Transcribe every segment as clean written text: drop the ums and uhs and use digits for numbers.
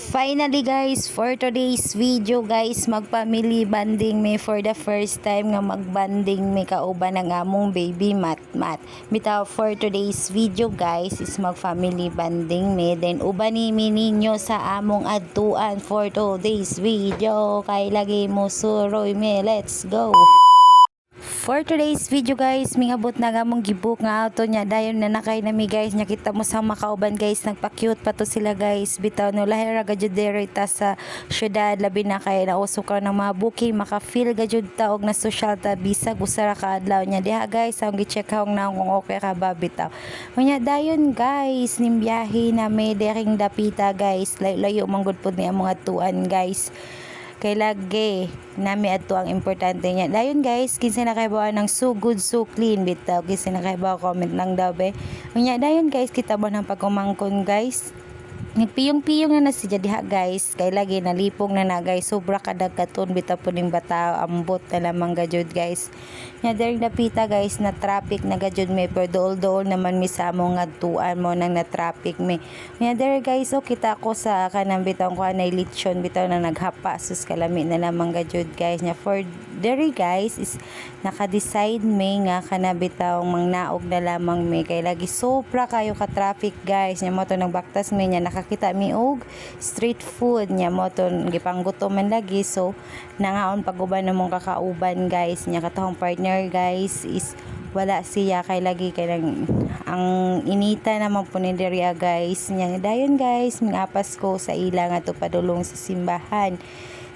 Finally guys, for today's video guys, mag-family bonding me for the first time nga mag-bonding me kauban ng among baby Matmat. Bitaw for today's video guys is mag-family bonding me, then ubanimi ninyo sa among adtuan for today's video. Kay lagi mo suroy me, let's go! For today's video guys, mingabot na gamong gibuk nga auto niya dayon na nakay nami guys, nya kita mo sa makauban guys, nagpa-cute pa to sila guys. Bitaw no lahi ra gajud dere ta sa syudad, labi na kay nausok ra ng mga booking, maka-feel gajud ta og na social ta bisag usara ka adlaw nya diha guys. Ang gi-check hong na kung okay ka ba bitaw. Unya dayon guys, nim biyahe na may dering dapita guys, layo manggod pud ni among atuan guys. Kay lagi nami adto ang importante niya. Dayon guys, kinsa na kay bawa ng so good so clean bitaw, kinsa na kay bawa comment lang daw be. Unya dayon guys, kita ba ng pagkumangkon guys. Nagpiyong-piyong na siya diha guys, kay lagi nalipong na guys, sobra kadag katon bitaw po ning bata, ambot na lamang gajud guys. Nya dering dapita guys na traffic na gajud me, pero dool-dool naman mi sa among ngadtuan mo nang na traffic me. Nya there guys, so kita ko sa kanang bitaw ko anay lechon bitaw na naghapa sus kalami na lamang gajud guys. Nya for there guys is naka-decide me nga kana bitaw mangnaog na lamang me, kay lagi sobra kayo ka traffic guys. Nya mo to nagbaktas me, nya nakakita mi og street food, nya mo to gipanggutom man lagi, so nangaon paguban na mong kakauban guys. Nya katong partner guys is wala siya, kay lagi kay lang ang inita naman po ni Deria guys. Nya dayon guys, mingapas ko sa ila nga to padulong sa simbahan.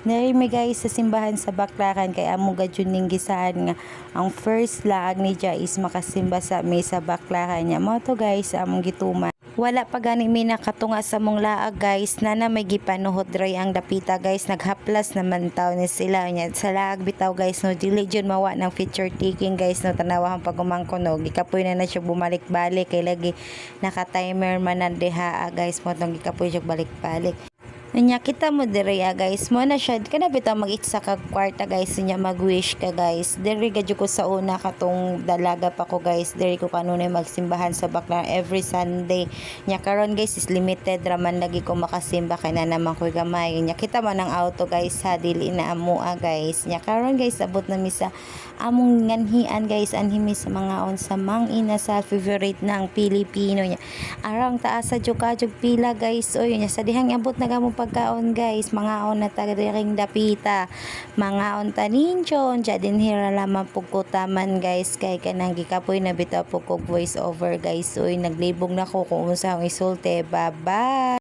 Nari mi guys sa simbahan sa Baclaran, kay amo gajud ning gisahan nga ang first laag ni Dia is makasimba sa mesa Baclaran. Nya mo to guys among gituman. Wala pa gani mi nakatunga sa mong laag guys, nana may gipanuhot dray ang dapita guys, naghaplas naman taw ni sila. Nya sa laag bitaw guys no, dili jud mawa ng picture taking guys no, tanawa ang pagumangkon no, gikapoy na siya bumalik-balik, kay lagi naka-timer man na diha guys mo tong gikapoy siya balik-balik. Nya kita mo dire guys, mo na siya kana bitaw mag-isa ka kwarta guys, nya mag-wish ka guys. Dire gadyo ko sa una katong dalaga pa ko guys, dire ko kanunay magsimbahan sa Baclaran every Sunday. Nya karon guys is limited raman lagi ko makasimba, kay na naman ko gamay. Nya kita man ang auto guys ha, dili na amoa guys. Nya karon guys abot na mi sa among nganhian guys, anhimi sa mga on sa mangina sa favorite ng Pilipino. Nya arang taas sa jukajug pila guys. Oy nya sa dihang abot na gamong pagkaon guys, mga on na tagaring dapita, mga on taninchon dya din hira lamang pugkutaman guys, kay kanang gikapoy na bitaw po ko voice over guys. Uy naglibog na ko kung unsa ang isulte. Bye bye.